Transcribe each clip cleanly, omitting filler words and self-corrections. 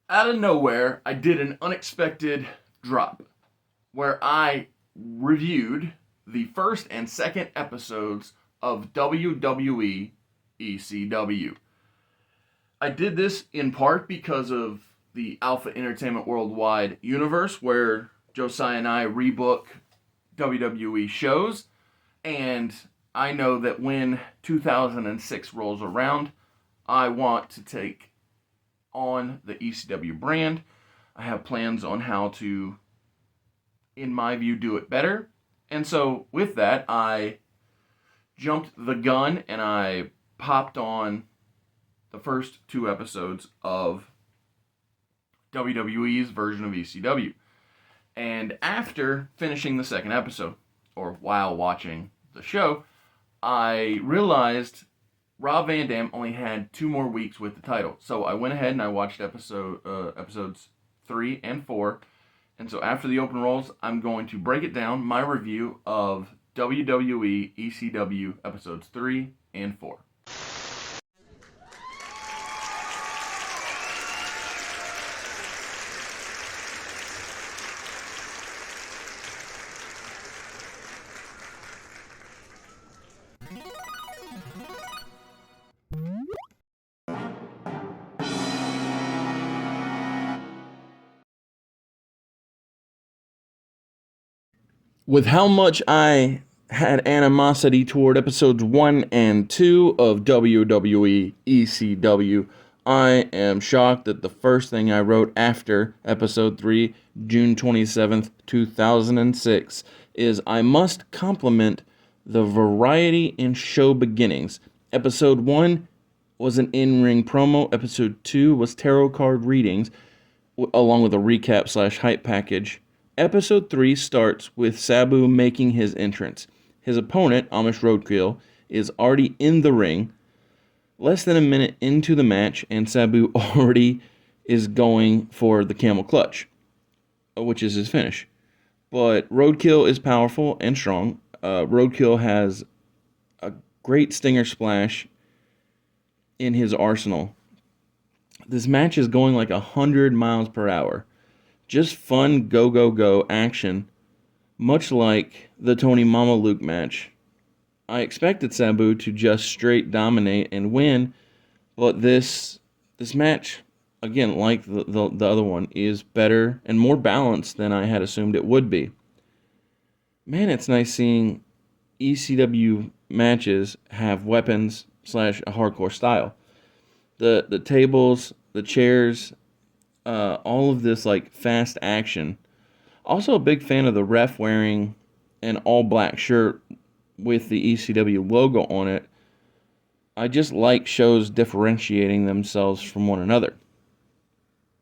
Out of nowhere, I did an unexpected drop where I reviewed the first and second episodes of WWE ECW. I did this in part because of the Alpha Entertainment Worldwide universe where Josiah and I rebook WWE shows, and I know that when 2006 rolls around, I want to take on the ECW brand. I have plans on how to, in my view, do it better. And so, with that, I jumped the gun and I popped on the first two episodes of WWE's version of ECW. And after finishing the second episode, or while watching the show, I realized Rob Van Dam only had 2 more weeks with the title. So I went ahead and I watched episodes 3 and 4. And so after the open rolls, I'm going to break it down, my review of WWE ECW episodes 3 and 4. With how much I had animosity toward episodes 1 and 2 of WWE ECW, I am shocked that the first thing I wrote after episode 3, June 27th, 2006, is I must compliment the variety in show beginnings. Episode 1 was an in-ring promo. Episode 2 was tarot card readings, along with a recap slash hype package. Episode 3 starts with Sabu making his entrance. His opponent, Amish Roadkill, is already in the ring, less than a minute into the match, and Sabu already is going for the camel clutch, which is his finish. But Roadkill is powerful and strong. Roadkill has a great stinger splash in his arsenal. This match is going like 100 miles per hour. Just fun go, go, go action, much like the Tony Mama Luke match. I expected Sabu to just straight dominate and win, but this match, again, like the other one, is better and more balanced than I had assumed it would be. Man, it's nice seeing ECW matches have weapons slash a hardcore style. The tables, the chairs, all of this like fast action. Also a big fan of the ref wearing an all black shirt with the ECW logo on it. I just like shows differentiating themselves from one another.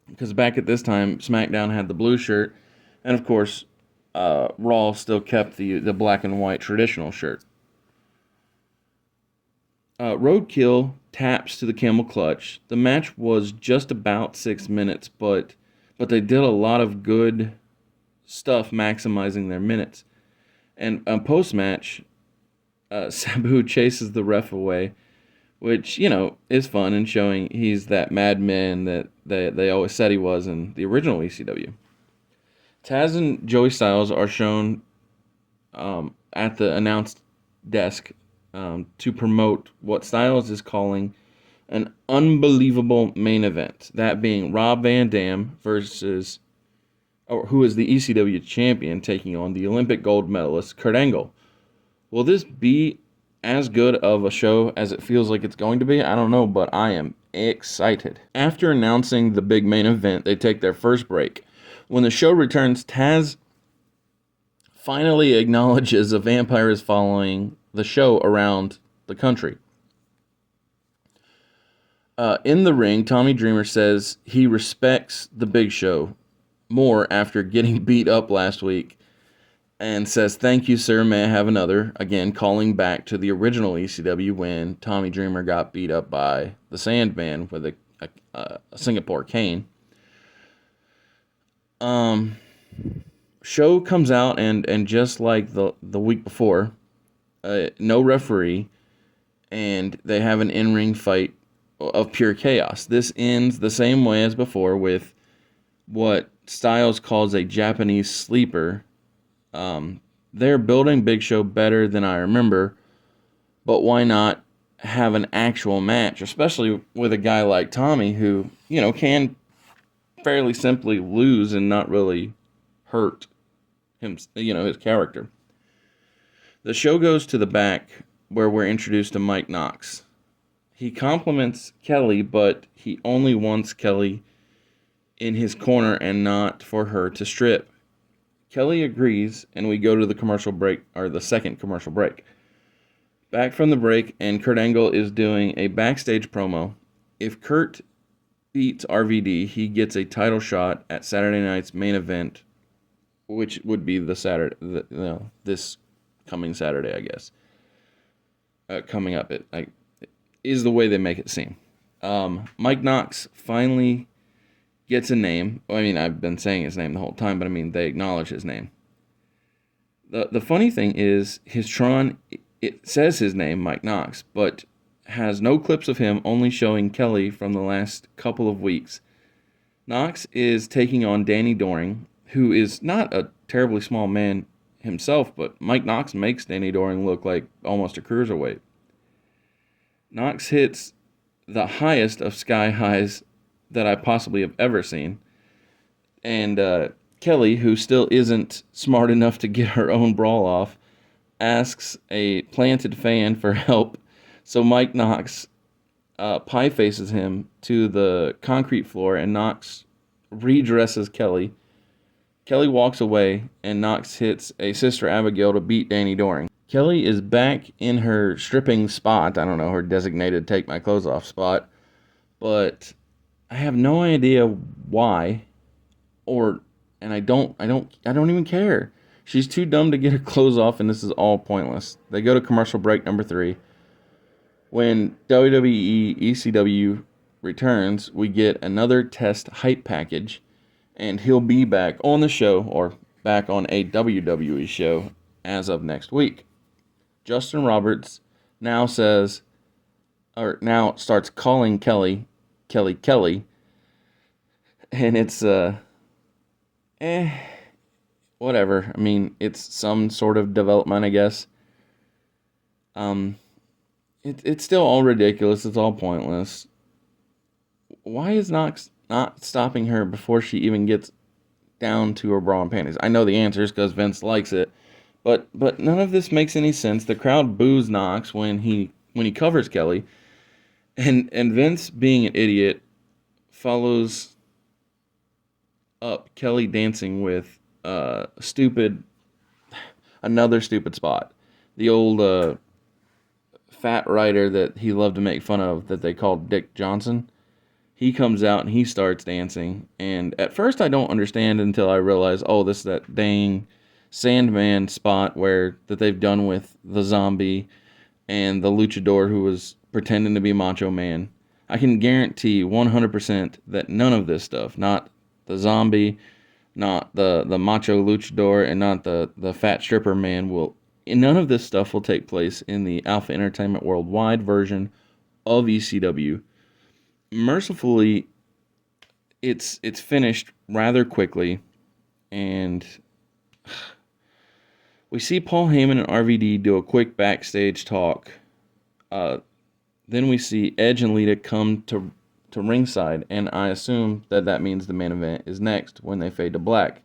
Because back at this time, SmackDown had the blue shirt, and of course, Raw still kept the black and white traditional shirt. Roadkill taps to the camel clutch. The match was just about 6 minutes, but they did a lot of good stuff maximizing their minutes. And post match, Sabu chases the ref away, which, is fun and showing he's that madman that they always said he was in the original ECW. Taz and Joey Styles are shown at the announce desk to promote what Styles is calling an unbelievable main event. That being Rob Van Dam versus, or who is the ECW champion, taking on the Olympic gold medalist Kurt Angle. Will this be as good of a show as it feels like it's going to be? I don't know, but I am excited. After announcing the big main event, they take their first break. When the show returns, Taz finally acknowledges a vampire is following the show around the country. In the ring, Tommy Dreamer says he respects the Big Show more after getting beat up last week, and says, "Thank you, sir, may I have another?" Again, calling back to the original ECW when Tommy Dreamer got beat up by the Sandman with a Singapore cane. Show comes out, and just like the week before, no referee, and they have an in-ring fight of pure chaos. This ends the same way as before with what Styles calls a Japanese sleeper. They're building Big Show better than I remember, but why not have an actual match, especially with a guy like Tommy who, can fairly simply lose and not really hurt him, his character. The show goes to the back where we're introduced to Mike Knox. He compliments Kelly, but he only wants Kelly in his corner and not for her to strip. Kelly agrees, and we go to the commercial break, or the second commercial break. Back from the break, and Kurt Angle is doing a backstage promo. If Kurt beats RVD, he gets a title shot at Saturday night's main event, which would be this coming Saturday, I guess. Coming up, it is the way they make it seem. Mike Knox finally gets a name. I mean, I've been saying his name the whole time, but I mean, they acknowledge his name. The funny thing is, his Tron, it says his name, Mike Knox, but has no clips of him, only showing Kelly from the last couple of weeks. Knox is taking on Danny Doring, who is not a terribly small man himself, but Mike Knox makes Danny Doring look like almost a cruiserweight. Knox hits the highest of sky highs that I possibly have ever seen. And Kelly, who still isn't smart enough to get her own brawl off, asks a planted fan for help. So Mike Knox pie faces him to the concrete floor, and Knox redresses Kelly. Kelly walks away, and Knox hits a Sister Abigail to beat Danny Doring. Kelly is back in her stripping spot. I don't know, her designated take my clothes off spot. But I have no idea why, and I don't even care. She's too dumb to get her clothes off, and this is all pointless. They go to commercial break number 3. When WWE ECW returns, we get another test hype package, and he'll be back on the show, or back on a WWE show, as of next week. Justin Roberts now starts calling Kelly, and it's, whatever. I mean, it's some sort of development, I guess. It's still all ridiculous. It's all pointless. Why is Knox not stopping her before she even gets down to her bra and panties? I know the answer is because Vince likes it, but none of this makes any sense. The crowd boos Knox when he covers Kelly, and Vince, being an idiot, follows up Kelly dancing with another stupid spot. The old fat writer that he loved to make fun of, that they called Dick Johnson. He comes out and he starts dancing, and at first I don't understand until I realize, oh, this is that dang Sandman spot that they've done with the Zombie and the Luchador who was pretending to be Macho Man. I can guarantee 100% that none of this stuff, not the Zombie, not the Macho Luchador, and not the fat stripper man, none of this stuff will take place in the Alpha Entertainment Worldwide version of ECW. Mercifully, it's finished rather quickly, and we see Paul Heyman and RVD do a quick backstage talk. Then we see Edge and Lita come to ringside, and I assume that means the main event is next when they fade to black.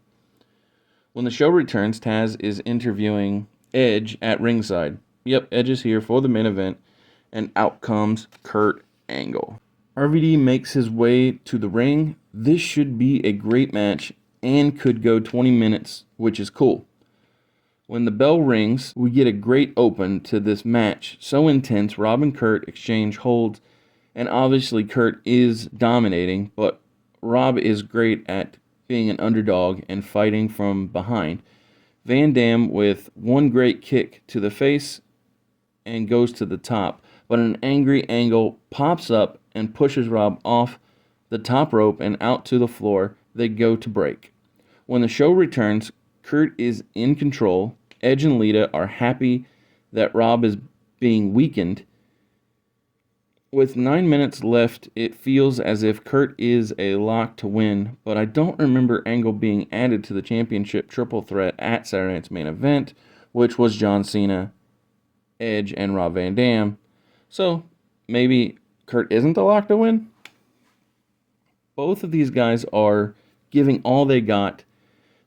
When the show returns, Taz is interviewing Edge at ringside. Yep, Edge is here for the main event, and out comes Kurt Angle. RVD makes his way to the ring. This should be a great match and could go 20 minutes, which is cool. When the bell rings, we get a great open to this match. So intense, Rob and Kurt exchange holds, and obviously Kurt is dominating, but Rob is great at being an underdog and fighting from behind. Van Dam with one great kick to the face and goes to the top, but an angry Angle pops up and pushes Rob off the top rope and out to the floor. They go to break. When the show returns, Kurt is in control. Edge and Lita are happy that Rob is being weakened, With 9 minutes left, it feels as if Kurt is a lock to win, but I don't remember Angle being added to the championship triple threat at Saturday Night's Main Event, which was John Cena, Edge, and Rob Van Dam. So maybe Kurt isn't the lock to win? Both of these guys are giving all they got.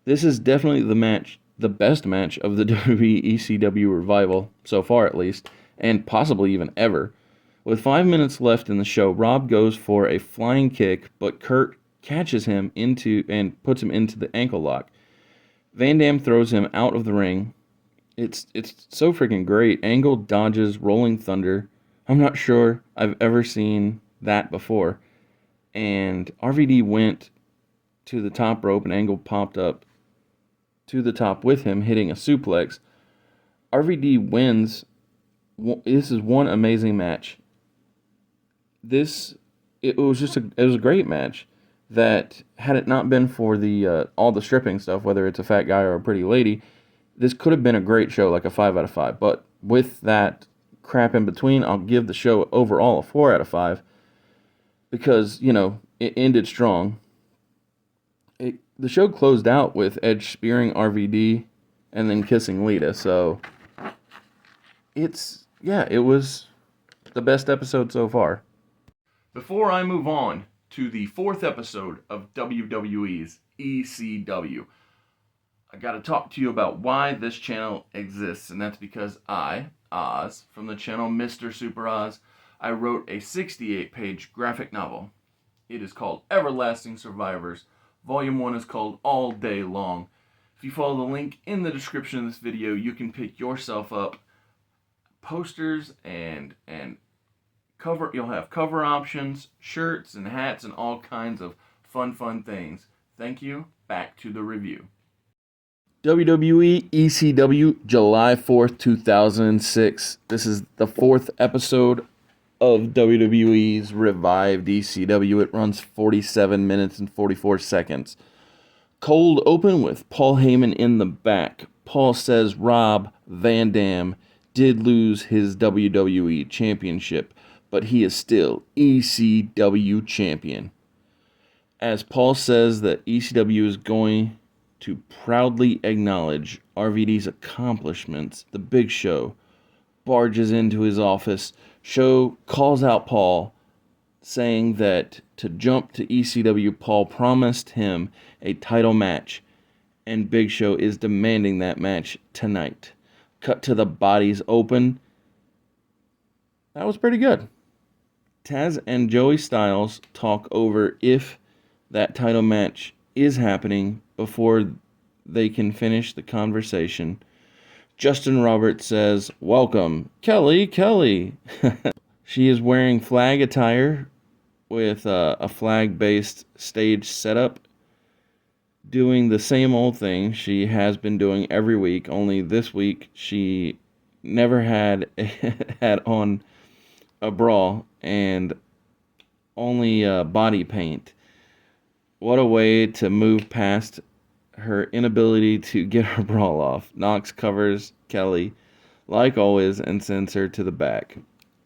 This is definitely the best match of the WWE ECW revival, so far at least, and possibly even ever. With 5 minutes left in the show, Rob goes for a flying kick, but Kurt catches him into and puts him into the ankle lock. Van Dam throws him out of the ring. It's so freaking great. Angle dodges Rolling Thunder. I'm not sure I've ever seen that before. And RVD went to the top rope, and Angle popped up to the top with him, hitting a suplex. RVD wins. This is one amazing match. It was a great match. That had it not been for the all the stripping stuff, whether it's a fat guy or a pretty lady, this could have been a great show, like a 5 out of 5. But with that crap in between, I'll give the show overall a 4 out of 5 because it ended strong. The show closed out with Edge spearing RVD and then kissing Lita. So it was the best episode so far. Before I move on to the 4th episode of WWE's ECW, I got to talk to you about why this channel exists, and that's because I, Oz, from the channel Mr. Super Oz, I wrote a 68-page graphic novel. It is called Everlasting Survivors. Volume 1 is called All Day Long. If you follow the link in the description of this video, you can pick yourself up posters and cover. You'll have cover options, shirts and hats, and all kinds of fun things. Thank you. Back to the review. WWE ECW, July 4th, 2006. This is the 4th episode of WWE's revived ECW. It runs 47 minutes and 44 seconds. Cold open with Paul Heyman in the back. Paul says Rob Van Dam did lose his WWE championship, but he is still ECW champion. As Paul says that ECW is going to proudly acknowledge RVD's accomplishments, the Big Show barges into his office. Show calls out Paul, saying that to jump to ECW, Paul promised him a title match, and Big Show is demanding that match tonight. Cut to the bodies open. That was pretty good. Taz and Joey Styles talk over if that title match is happening before they can finish the conversation. Justin Roberts says, "Welcome, Kelly." She is wearing flag attire with a flag-based stage setup, doing the same old thing she has been doing every week, only this week she never had on a bra and only body paint. What a way to move past her inability to get her bra off. Knox covers Kelly, like always, and sends her to the back.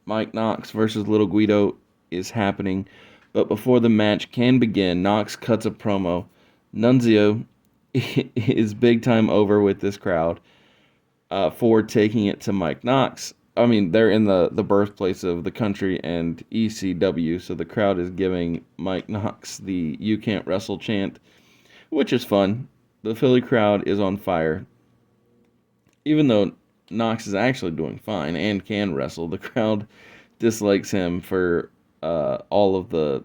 Mike Knox versus Little Guido is happening, but before the match can begin, Knox cuts a promo. Nunzio is big time over with this crowd for taking it to Mike Knox. I mean, they're in the birthplace of the country and ECW, so the crowd is giving Mike Knox the "You Can't Wrestle" chant, which is fun. The Philly crowd is on fire. Even though Knox is actually doing fine and can wrestle, the crowd dislikes him for all of the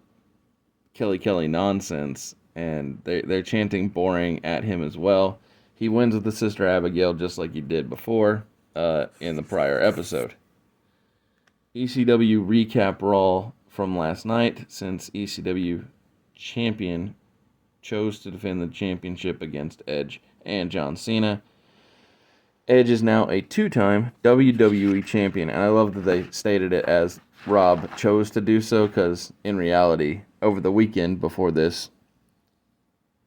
Kelly nonsense, and they're chanting boring at him as well. He wins with the Sister Abigail just like he did before in the prior episode. ECW recap Raw from last night, since ECW champion chose to defend the championship against Edge and John Cena. Edge is now a 2-time WWE champion, and I love that they stated it as Rob chose to do so, because in reality, over the weekend before this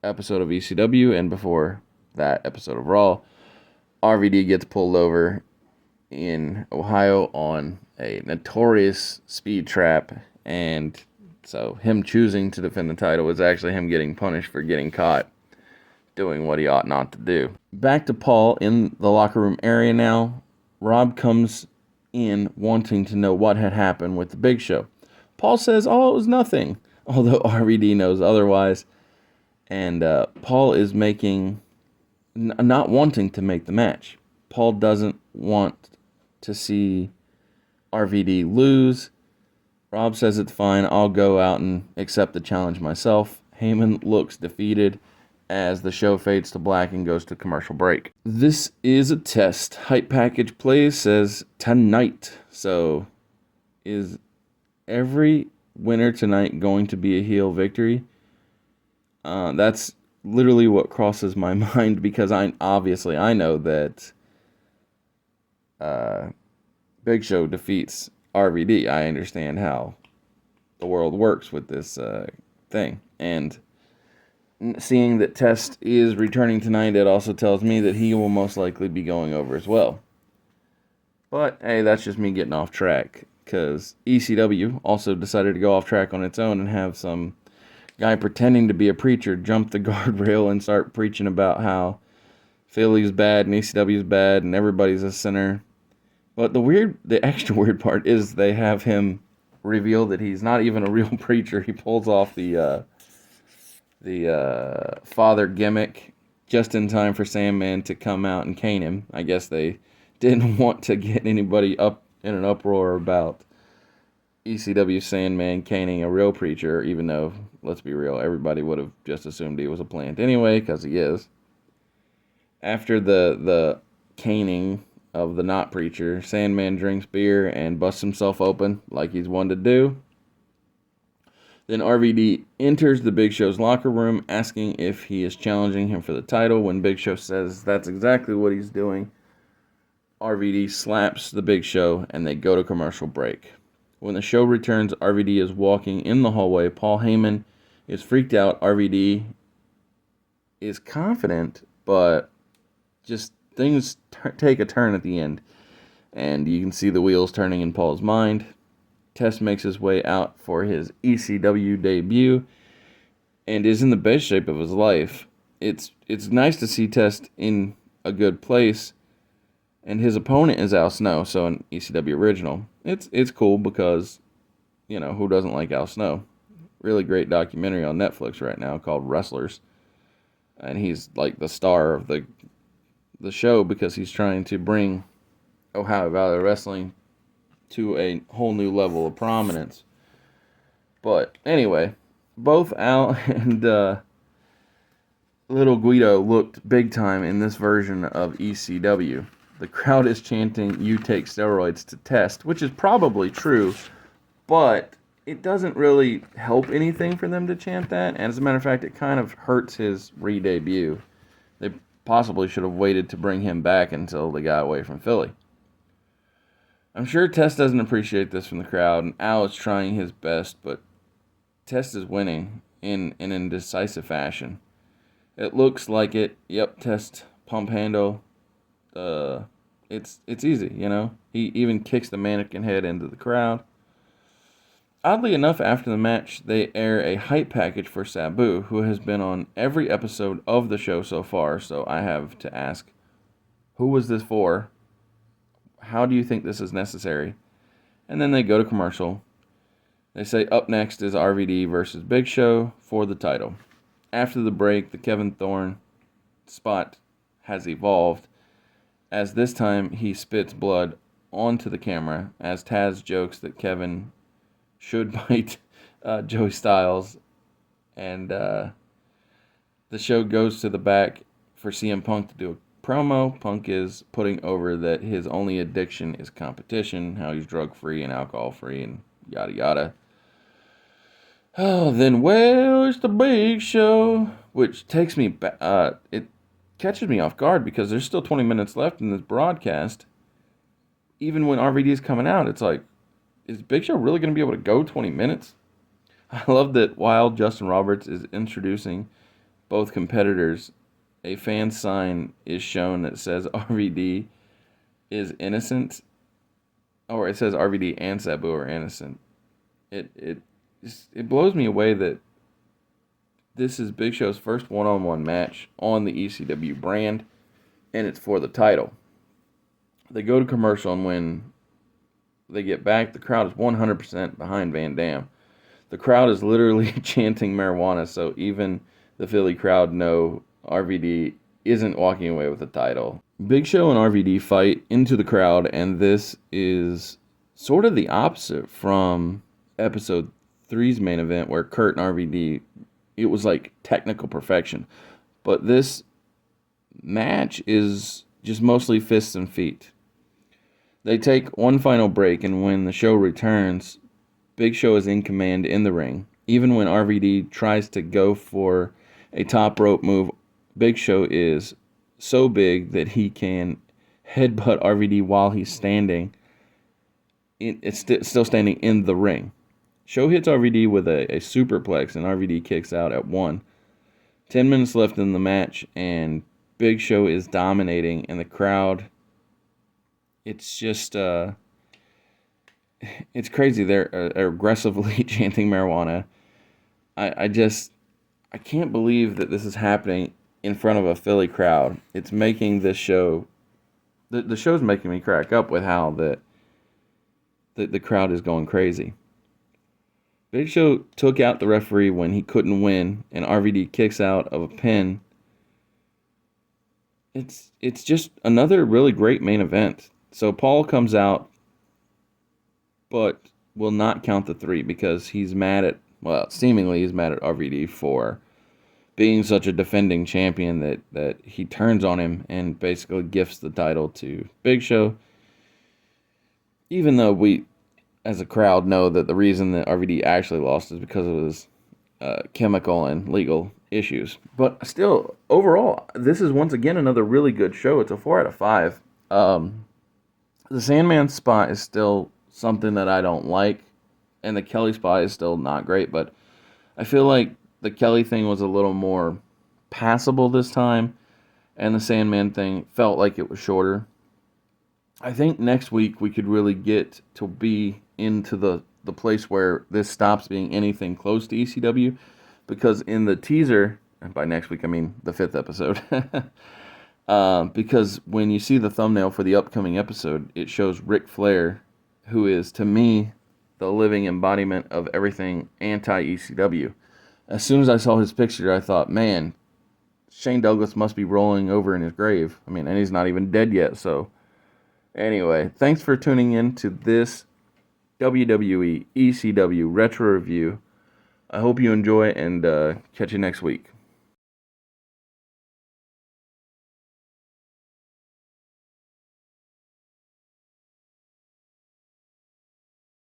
episode of ECW and before that episode of Raw, RVD gets pulled over in Ohio on a notorious speed trap, and so him choosing to defend the title was actually him getting punished for getting caught doing what he ought not to do. Back to Paul in the locker room area now. Rob comes in wanting to know what had happened with the Big Show. Paul says, oh, it was nothing, although RVD knows otherwise. And Paul is not wanting to make the match. Paul doesn't want to see RVD lose. Rob says it's fine, I'll go out and accept the challenge myself. Heyman looks defeated as the show fades to black and goes to commercial break. This is a test. Hype Package Plays says tonight. So is every winner tonight going to be a heel victory? That's literally what crosses my mind, because I know that Big Show defeats RVD. I understand how the world works with this thing. And seeing that Test is returning tonight, it also tells me that he will most likely be going over as well. But, hey, that's just me getting off track, because ECW also decided to go off track on its own and have some guy pretending to be a preacher jump the guardrail and start preaching about how Philly's bad and ECW's bad and everybody's a sinner. But the extra weird part is they have him reveal that he's not even a real preacher. He pulls off the father gimmick just in time for Sandman to come out and cane him. I guess they didn't want to get anybody up in an uproar about ECW Sandman caning a real preacher, even though, let's be real, everybody would have just assumed he was a plant anyway, because he is. After the caning of the not preacher, Sandman drinks beer and busts himself open like he's one to do. Then RVD enters the Big Show's locker room, asking if he is challenging him for the title. When Big Show says that's exactly what he's doing, RVD slaps the Big Show, and they go to commercial break. When the show returns, RVD is walking in the hallway. Paul Heyman is freaked out. RVD is confident, but just things take a turn at the end. And you can see the wheels turning in Paul's mind. Test makes his way out for his ECW debut and is in the best shape of his life. It's nice to see Test in a good place, and his opponent is Al Snow, so an ECW original. It's cool because, you know, who doesn't like Al Snow? Really great documentary on Netflix right now called Wrestlers, and he's like the star of the show because he's trying to bring Ohio Valley Wrestling to a whole new level of prominence. But anyway, both Al and Little Guido looked big time in this version of ECW. The crowd is chanting, "You take steroids to Test," which is probably true, but it doesn't really help anything for them to chant that. And as a matter of fact, it kind of hurts his re-debut. They possibly should have waited to bring him back until they got away from Philly. I'm sure Test doesn't appreciate this from the crowd, and Al is trying his best, but Test is winning in an indecisive fashion. It looks like it. Yep, Test pump handle. It's easy, you know. He even kicks the mannequin head into the crowd. Oddly enough, after the match, they air a hype package for Sabu, who has been on every episode of the show so far, so I have to ask, who was this for? How do you think this is necessary? And then they go to commercial. They say up next is RVD versus Big Show for the title. After the break, the Kevin Thorne spot has evolved, as this time he spits blood onto the camera, as Taz jokes that Kevin should bite Joey Styles. And the show goes to the back for CM Punk to do a promo. Punk is putting over that his only addiction is competition, how he's drug-free and alcohol-free, and yada yada. Oh, then where's the Big Show? Which takes me back. It catches me off guard because there's still 20 minutes left in this broadcast. Even when RVD is coming out, it's like, is Big Show really going to be able to go 20 minutes? I love that while Justin Roberts is introducing both competitors, a fan sign is shown that says RVD is innocent, or it says RVD and Sabu are innocent. It blows me away that this is Big Show's first one-on-one match on the ECW brand, and it's for the title. They go to commercial, and when they get back, the crowd is 100% behind Van Dam. The crowd is literally chanting marijuana, so even the Philly crowd know RVD isn't walking away with the title. Big Show and RVD fight into the crowd, and this is sort of the opposite from episode 3's main event, where Kurt and RVD, it was like technical perfection. But this match is just mostly fists and feet. They take one final break, and when the show returns, Big Show is in command in the ring. Even when RVD tries to go for a top rope move, Big Show is so big that he can headbutt RVD while he's standing. It's still standing in the ring. Show hits RVD with a superplex, and RVD kicks out at 1. 10 minutes left in the match, and Big Show is dominating, and the crowd, it's just, it's crazy. They're aggressively chanting marijuana. I can't believe that this is happening in front of a Philly crowd. It's making this show, the show's making me crack up with how the crowd is going crazy. Big Show took out the referee when he couldn't win, and RVD kicks out of a pin. It's just another really great main event. So Paul comes out, but will not count the 3 because he's mad at, well, seemingly he's mad at RVD for being such a defending champion that he turns on him and basically gifts the title to Big Show. Even though we, as a crowd, know that the reason that RVD actually lost is because of his chemical and legal issues. But still, overall, this is once again another really good show. It's a 4 out of 5. The Sandman spot is still something that I don't like, and the Kelly spot is still not great, but I feel like the Kelly thing was a little more passable this time, and the Sandman thing felt like it was shorter. I think next week we could really get to be into the place where this stops being anything close to ECW, because in the teaser, and by next week I mean the 5th episode, because when you see the thumbnail for the upcoming episode, it shows Ric Flair, who is, to me, the living embodiment of everything anti-ECW. As soon as I saw his picture, I thought, man, Shane Douglas must be rolling over in his grave. I mean, and he's not even dead yet, so... Anyway, thanks for tuning in to this WWE ECW Retro Review. I hope you enjoy, and catch you next week.